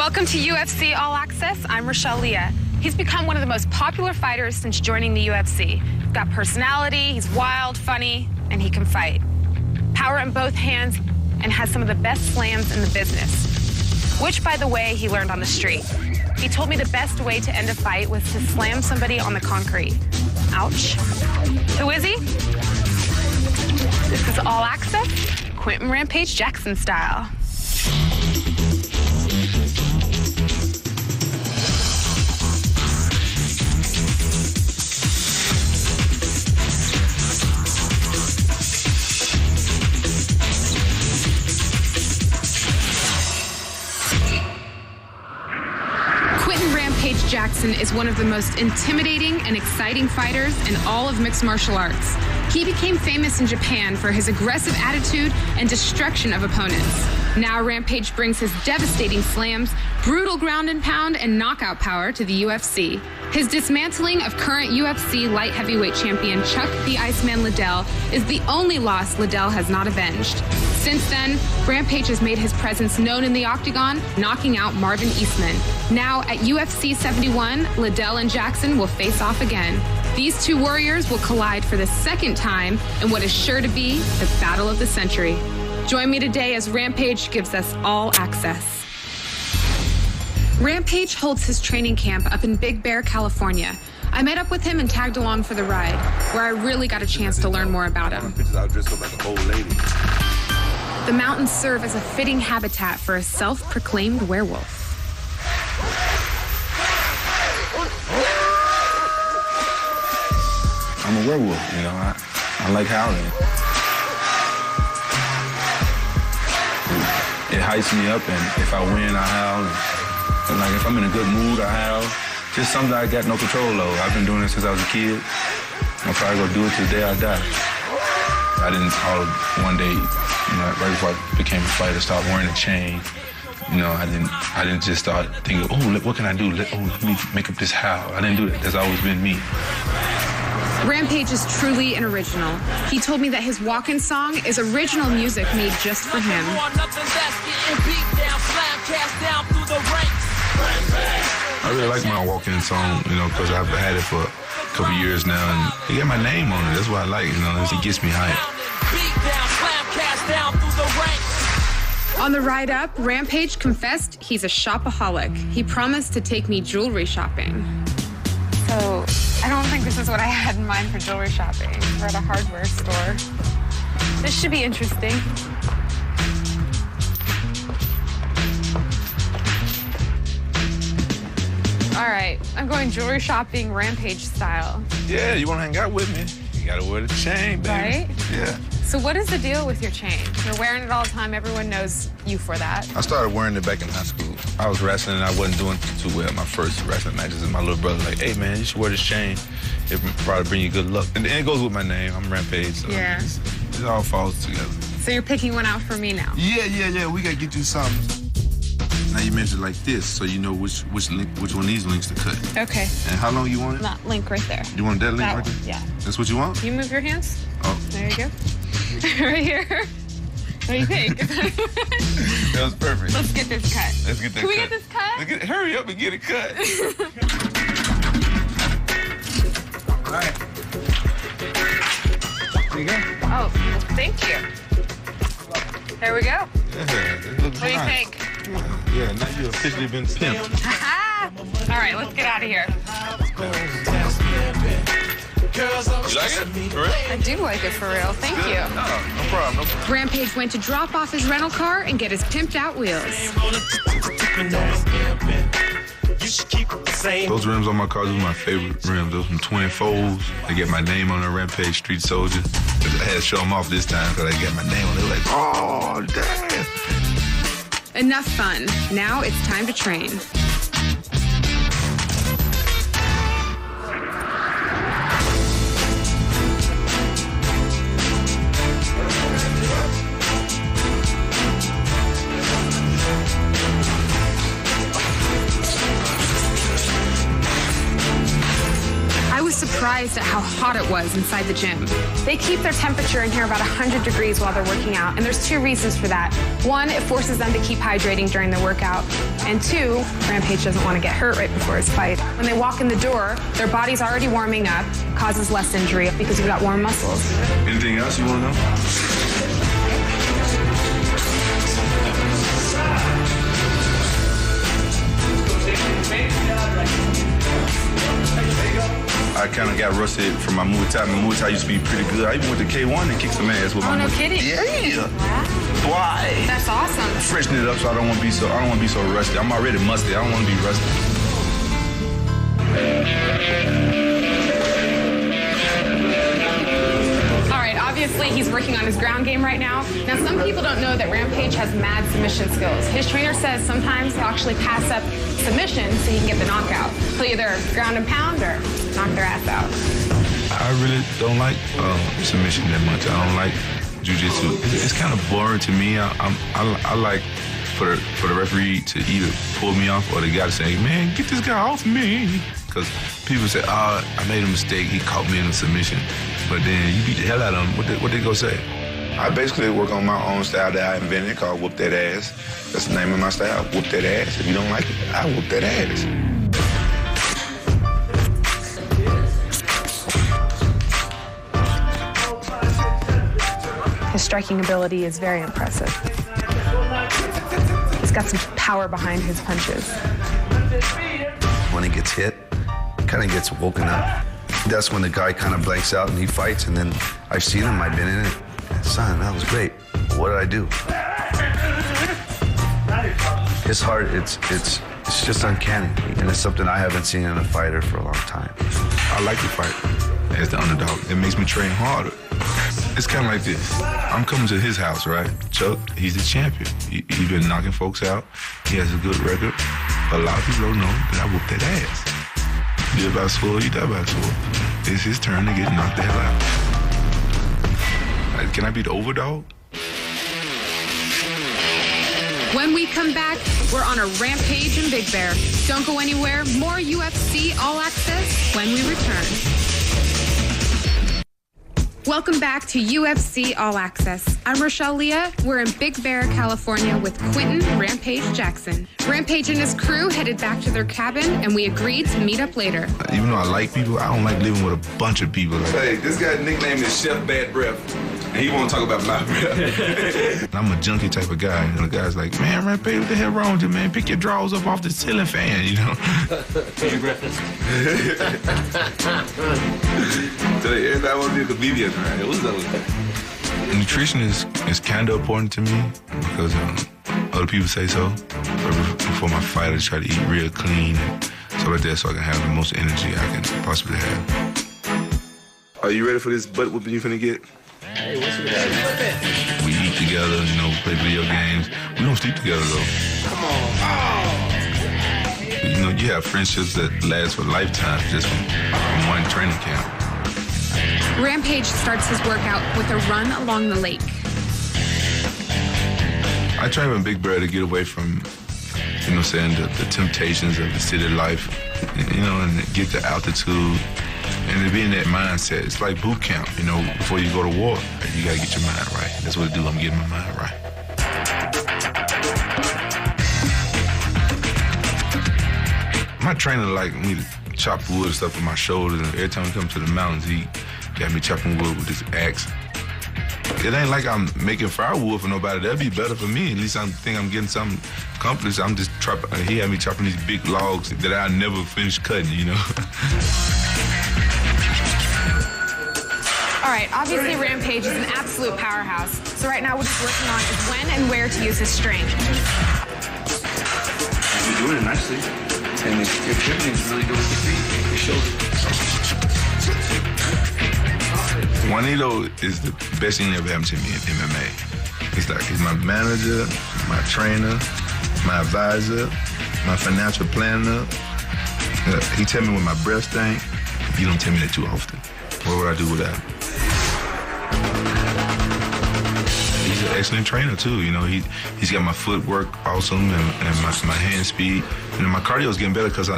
Welcome to UFC All Access. I'm Rochelle Leah. He's become one of the most popular fighters since joining the UFC. He's got personality, he's wild, funny, and he can fight. Power in both hands and has some of the best slams in the business, which, by the way, he learned on the street. He told me the best way to end a fight was to slam somebody on the concrete. Ouch. Who is he? This is All Access, Quentin Rampage Jackson style. Rampage Jackson is one of the most intimidating and exciting fighters in all of mixed martial arts. He became famous in Japan for his aggressive attitude and destruction of opponents. Now Rampage brings his devastating slams, brutal ground and pound, and knockout power to the UFC. His dismantling of current UFC light heavyweight champion Chuck the Iceman Liddell is the only loss Liddell has not avenged. Since then, Rampage has made his presence known in the octagon, knocking out Marvin Eastman. Now at UFC 71, Liddell and Jackson will face off again. These two warriors will collide for the second time in what is sure to be the battle of the century. Join me today as Rampage gives us all access. Rampage holds his training camp up in Big Bear, California. I met up with him and tagged along for the ride, where I really got a chance to learn more about him. The mountains serve as a fitting habitat for a self-proclaimed werewolf. I'm a werewolf, you know. I like howling. It hypes me up, and if I win, I howl. And like if I'm in a good mood, I howl. Just something I got no control over. I've been doing it since I was a kid. I'm probably gonna do it till the day I die. I didn't howl one day, you know, right before I became a fighter, start wearing a chain. You know, I didn't just start thinking, oh, what can I do? Let me make up this howl. I didn't do that. That's always been me. Rampage is truly an original. He told me that his walk-in song is original music made just for him. I really like my walk-in song, you know, because I've had it for a couple years now, and he got my name on it. That's what I like, you know, it gets me hyped. On the ride up, Rampage confessed he's a shopaholic. He promised to take me jewelry shopping. So, I don't think this is what I had in mind for jewelry shopping. We're at a hardware store. This should be interesting. All right, I'm going jewelry shopping Rampage style. Yeah, you want to hang out with me? You got to wear the chain, baby. Right? Yeah. So what is the deal with your chain? You're wearing it all the time. Everyone knows you for that. I started wearing it back in high school. I was wrestling and I wasn't doing too well. My first wrestling matches, and my little brother like, hey, man, you should wear this chain. It probably bring you good luck. And it goes with my name. I'm Rampage. So yeah. It all falls together. So you're picking one out for me now? Yeah. We got to get you something. Now you measure like this, so you know which one of these links to cut. Okay. And how long you want it? That link right there. You want that link that right one, there? Yeah. That's what you want? You move your hands. Oh. There you go. Right here. What do you think? That was perfect. Let's get this cut. Let's get that cut. Can we get this cut? Hurry up and get it cut. All right. There you go. Oh, thank you. There we go. Yeah, it looks What do you nice. think? Yeah, now you've officially been pimped. All right, let's get out of here. You like it? For real? I do like it for real. Thank you. No problem. Rampage went to drop off his rental car and get his pimped out wheels. Those rims on my car, those are my favorite rims. Those from Twin Folds. They get my name on the Rampage Street Soldier. I had to show them off this time because I got my name on it. They were like, oh, damn. Enough fun. Now it's time to train. surprised at how hot it was inside the gym. They keep their temperature in here about 100 degrees while they're working out, and there's 2 reasons for that. 1, it forces them to keep hydrating during their workout, and 2, Rampage doesn't want to get hurt right before his fight. When they walk in the door, their body's already warming up, causes less injury because you've got warm muscles. Anything else you want to know? I kind of got rusted from my Muay Thai. My Muay Thai used to be pretty good. I even went to K1 and kicked some ass with my no Muay Thai. kidding? Yeah. Why? That's awesome. Freshen it up so I don't want to be so rusty. I'm already musty. I don't want to be rusty. Obviously, he's working on his ground game right now. Now, some people don't know that Rampage has mad submission skills. His trainer says sometimes he'll actually pass up submission so he can get the knockout. He'll either ground and pound or knock their ass out. I really don't like submission that much. I don't like jiu-jitsu. It's kind of boring to me. I like for the referee to either pull me off or the guy to say, man, get this guy off me. Because people say, oh, I made a mistake. He caught me in a submission. But then you beat the hell out of him. What they gonna say? I basically work on my own style that I invented called whoop that ass. That's the name of my style, whoop that ass. If you don't like it, I whoop that ass. His striking ability is very impressive. He's got some power behind his punches. When he gets hit, kind of gets woken up. That's when the guy kind of blanks out and he fights, and then I've seen him, I've been in it. Son, that was great. What did I do? His heart, it's just uncanny, and it's something I haven't seen in a fighter for a long time. I like to fight as the underdog. It makes me train harder. It's kind of like this. I'm coming to his house, right? Chuck, he's the champion. He's been knocking folks out. He has a good record. A lot of people don't know that I whoop that ass. You live by the sword, you die by the sword. It's his turn to get knocked the hell out. Can I be the overdog? When we come back, we're on a rampage in Big Bear. Don't go anywhere. More UFC All Access when we return. Welcome back to UFC All Access. I'm Rochelle Leah. We're in Big Bear, California with Quentin Rampage Jackson. Rampage and his crew headed back to their cabin, and we agreed to meet up later. Even though I like people, I don't like living with a bunch of people. Hey, this guy's nickname is Chef Bad Breath, and he won't talk about my breath. I'm a junkie type of guy, and the guy's like, man, Rampage, what the hell wrong with you, man? Pick your drawers up off the ceiling fan, you know? Your breakfast. So everybody want to be a comedian, right? What's up with that? Nutrition is kind of important to me because other people say so. But before my fight, I try to eat real clean and stuff like that so I can have the most energy I can possibly have. Are you ready for this butt whooping you finna get? Hey, what's with that? We eat together, you know, play video games. We don't sleep together, though. Come on. Oh. You know, you have friendships that last for lifetimes just from one training camp. Rampage starts his workout with a run along the lake. I train in Big Bear to get away from, you know, saying the temptations of the city life, you know, and get the altitude and to be in that mindset. It's like boot camp, you know, before you go to war, you gotta get your mind right. That's what I do, I'm getting my mind right. My trainer like me to chop wood and stuff with my shoulders, and every time we come to the mountains, he got me chopping wood with this axe. It ain't like I'm making firewood for nobody. That'd be better for me. At least I think I'm getting something accomplished. I'm just chopping. He had me chopping these big logs that I never finished cutting, you know. All right, obviously Rampage is an absolute powerhouse. So right now what he's working on is when and where to use his strength. You're doing it nicely. And your pivoting is really good with your feet, your shoulders. Juanito is the best thing that ever happened to me in MMA. He's my manager, my trainer, my advisor, my financial planner. He tell me when my breath stink. You don't tell me that too often. What would I do without him? He's he's an excellent trainer too. You know, he's got my footwork awesome and my hand speed. And my cardio is getting better because I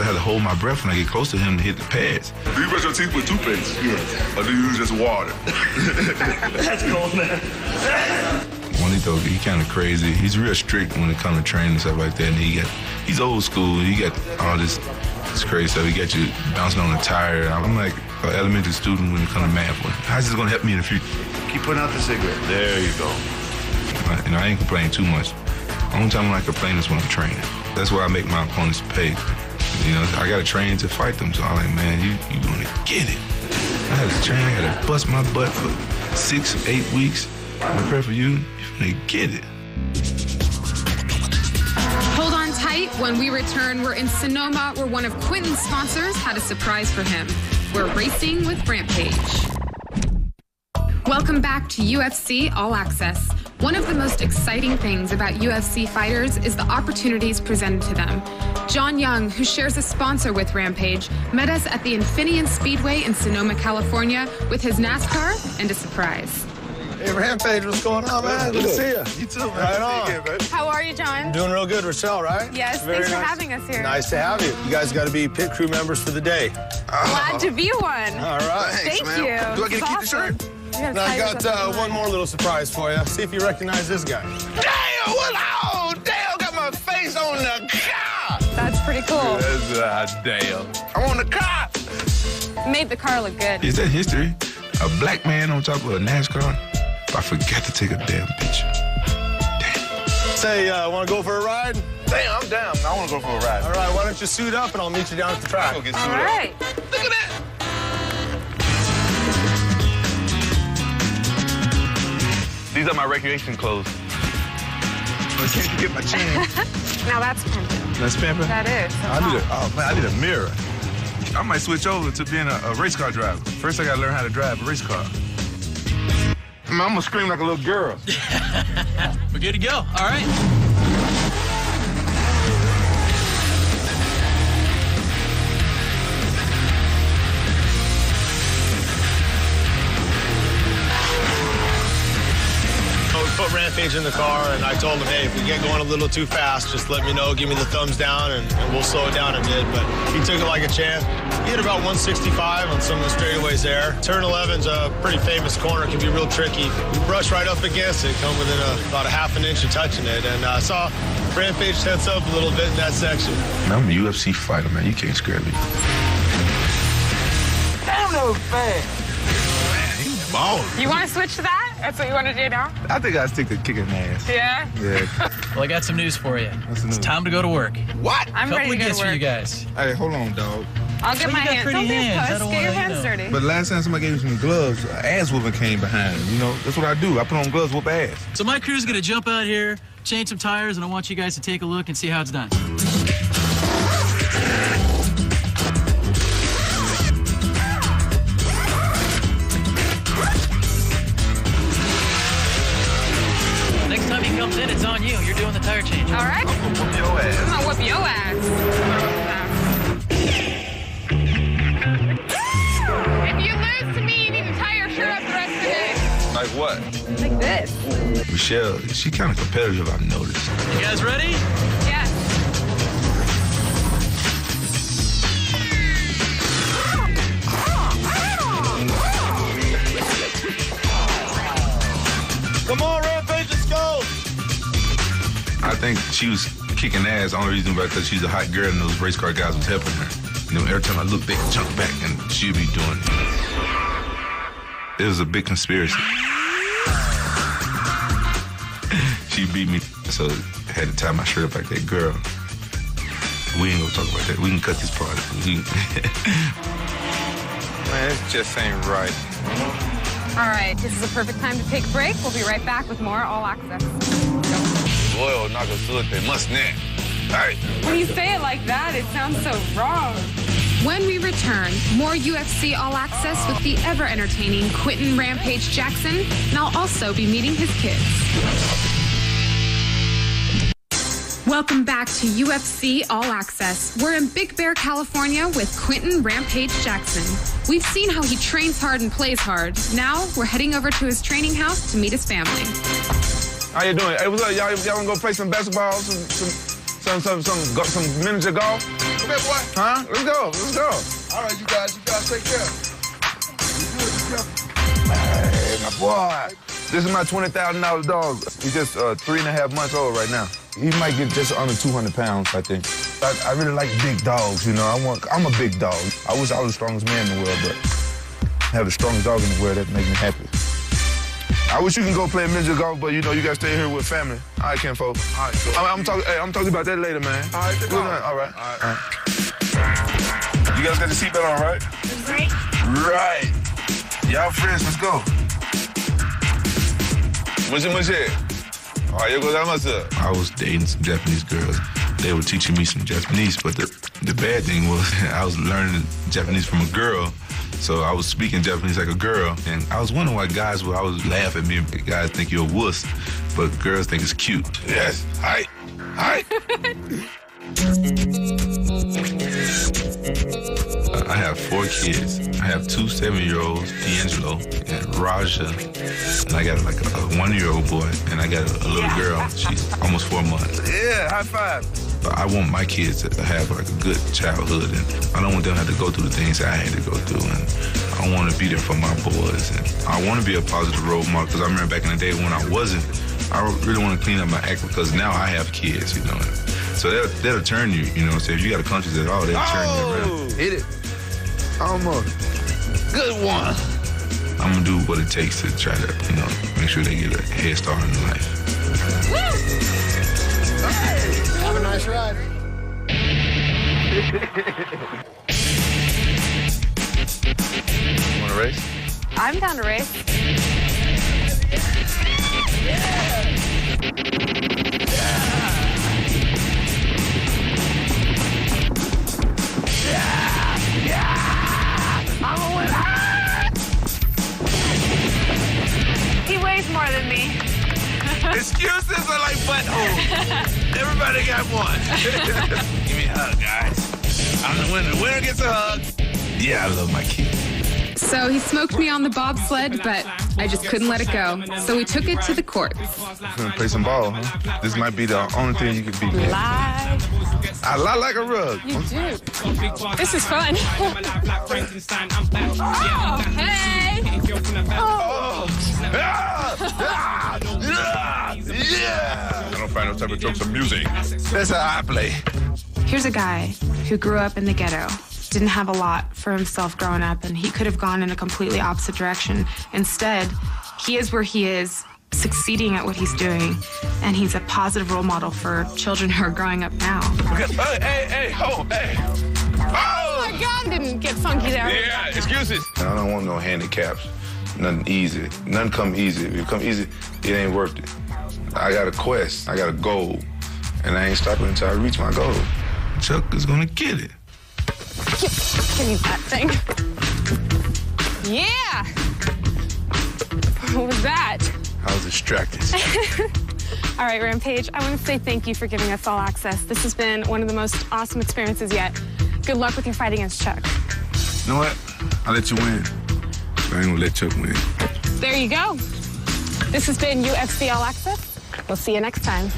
had to hold my breath when I get close to him to hit the pads. Do you brush your teeth with toothpaste? Yes. Or do you use just water? That's cool, man. Juanito, he kind of crazy. He's real strict when it comes to training and stuff like that. And he's old school. He got all this crazy stuff. He got you bouncing on a tire. I'm like an elementary student when it comes to math. How's this going to help me in the future? Keep putting out the cigarette. There you go. And I ain't complaining too much. The only time when I complain is when I'm training. That's why I make my opponents pay. You know, I got to train to fight them. So I'm like, man, you going to get it. I had to train. I had to bust my butt for 6-8 weeks. Prepare for you. You're going to get it. Hold on tight. When we return, we're in Sonoma, where one of Quentin's sponsors had a surprise for him. We're racing with Rampage. Welcome back to UFC All Access. One of the most exciting things about UFC fighters is the opportunities presented to them. John Young, who shares a sponsor with Rampage, met us at the Infineon Speedway in Sonoma, California, with his NASCAR and a surprise. Hey, Rampage, what's going on, man? Good to see you. You too, man. Right on. See you again, baby. How are you, John? Doing real good, Rochelle, right? Yes, Very thanks for nice. having us here. Nice to have you. You guys got to be pit crew members for the day. Glad to be one. All right. Thank man. you. Do I get to keep the shirt? Yes, Now, I got one more little surprise for you. See if you recognize this guy. Damn, what? Oh, damn, got my face on the car. That's pretty cool. That's damn. I'm on the car. Made the car look good. Is that history? A black man on top of a NASCAR? I forgot to take a damn picture. Damn. Say, want to go for a ride? Damn, I'm down. I want to go for a ride. All right, why don't you suit up and I'll meet you down at the track. Go get All suited up. right. Look at that. These are my recreation clothes. I can't get my chin. Now that's pimping. That's pimping? That is. I need a mirror. I might switch over to being a race car driver. First, I got to learn how to drive a race car. I'm gonna scream like a little girl. We're good to go. All right. Put Rampage in the car, and I told him, hey, if we get going a little too fast, just let me know, give me the thumbs down, and we'll slow it down a bit. But he took it like a champ. He hit about 165 on some of the straightaways there. Turn 11's a pretty famous corner, can be real tricky. You brush right up against it, come within about a half an inch of touching it, and I saw Rampage tense up a little bit in that section. Man, I'm a UFC fighter, man. You can't scare me. Damn, that was fast. You want to switch to that? That's what you want to do now? I think I'd stick to kicking ass. Yeah? Yeah. Well, I got some news for you. What's the news? It's time to go to work. What? I'm Couple ready of to go gifts to for you work. guys. Hey, hold on, dog. I'll get Well, my you got hands. pretty Don't be a hands. I puss. don't Get your wanna, hands dirty. But last time somebody gave me some gloves, ass whooping came behind. You know, that's what I do. I put on gloves, whoop ass. So my crew's gonna jump out here, change some tires, and I want you guys to take a look and see how it's done. Next time he comes in, it's on you. You're doing the tire change. All right? I'm gonna whoop your ass. I'm going to whoop your ass. If you lose to me, you need to tie your shirt up the rest of the day. Like what? Like this. Michelle, she kind of competitive, I've noticed. You guys ready? Yes. Come on, Rampage, let's go. I think she was kicking ass. The only reason because she's a hot girl and those race car guys was helping her. You know, every time I look, they jump back and she'd be doing it. It was a big conspiracy. She beat me, so I had to tie my shirt up like that girl. We ain't gonna talk about that. We can cut this part. Man, it just ain't right. All right, this is a perfect time to take a break. We'll be right back with more All Access. Boy, knock a foot, they must net. All right. When you say it like that, it sounds so wrong. When we return, more UFC All Access with the ever-entertaining Quentin Rampage Jackson, and I'll also be meeting his kids. Welcome back to UFC All Access. We're in Big Bear, California with Quentin Rampage Jackson. We've seen how he trains hard and plays hard. Now we're heading over to his training house to meet his family. How you doing? Hey, what's up, y'all? Y'all wanna go play some basketball, some miniature golf? Okay, boy. Huh? Let's go. All right, you guys take care. Hey, my boy. This is my $20,000 dog. He's just 3.5 months old right now. He might get just under 200 pounds, I think. I really like big dogs, you know. I'm a big dog. I wish I was the strongest man in the world, but have the strongest dog in the world, that makes me happy. I wish you can go play miniature golf, but you know, you gotta stay here with family. All right, Ken folks. All right, cool. I'm talking about that later, man. All right, all right. You guys got the seatbelt on, right? Right. Y'all friends, let's go. I was dating some Japanese girls. They were teaching me some Japanese, but the bad thing was I was learning Japanese from a girl, so I was speaking Japanese like a girl, and I was wondering why guys would always laugh at me. Guys think you're a wuss, but girls think it's cute. Yes. Hi. I have 4 kids. I have 2 7-year-olds, D'Angelo and Raja, and I got like a 1-year-old boy, and I got a little girl. She's almost 4 months. Yeah, high five. But I want my kids to have like a good childhood, and I don't want them to have to go through the things I had to go through, and I want to be there for my boys, and I want to be a positive role model, because I remember back in the day when I wasn't, I really want to clean up my act, because now I have kids, you know. So that'll turn you, you know. So if you got a conscience at all, they'll turn you around. Hit it. Almost. Good one. I'm gonna do what it takes to try to, you know, make sure they get a head start in life. Woo! Hey, have a nice ride. You wanna race? I'm down to race. I'm a winner! He weighs more than me. Excuses are like buttholes. Everybody got one. Give me a hug, guys. I'm the winner. The winner gets a hug. Yeah, I love my kids. So he smoked me on the bobsled, but I just couldn't let it go. So we took it to the courts. Gonna play some ball, huh? This might be the only thing you can beat me. Lie. I lie like a rug. You do. This is fun. Oh, hey. Oh. Yeah. I don't find those type of jokes amusing. That's how I play. Here's a guy who grew up in the ghetto, didn't have a lot for himself growing up, and he could have gone in a completely opposite direction. Instead, he is where he is, succeeding at what he's doing, and he's a positive role model for children who are growing up now. Hey. Oh my God, didn't get funky there. Yeah, excuses. I don't want no handicaps. Nothing easy. Nothing come easy. If it come easy, it ain't worth it. I got a quest. I got a goal. And I ain't stopping until I reach my goal. Chuck is gonna get it. Give me that thing. Yeah. What was that? I was distracted. All right, Rampage, I want to say thank you for giving us all access. This has been one of the most awesome experiences yet. Good luck with your fight against Chuck. You know what? I'll let you win. I ain't gonna let Chuck win. There you go. This has been UFC All Access. We'll see you next time.